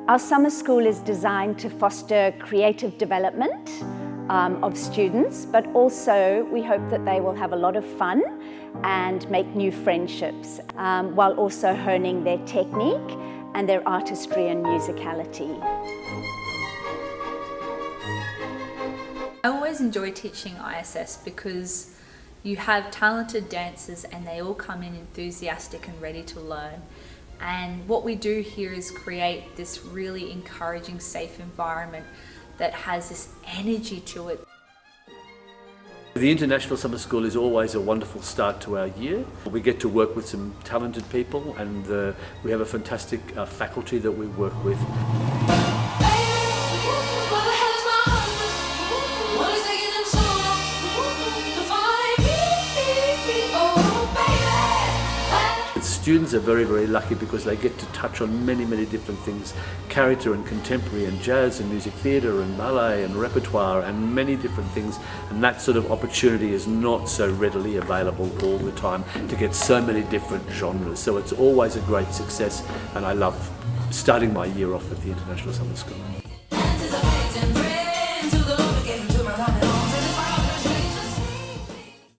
Our summer school is designed to foster creative development of students, but also we hope that they will have a lot of fun and make new friendships, while also honing their technique and their artistry and musicality. I always enjoy teaching ISS because you have talented dancers and they all come in enthusiastic and ready to learn. And what we do here is create this really encouraging, safe environment that has this energy to it. The International Summer School is always a wonderful start to our year. We get to work with some talented people, and we have a fantastic faculty that we work with. Students are very, very lucky because they get to touch on many, many different things. Character and contemporary and jazz and music theatre and ballet and repertoire and many different things. And that sort of opportunity is not so readily available all the time to get so many different genres. So it's always a great success, and I love starting my year off at the International Summer School.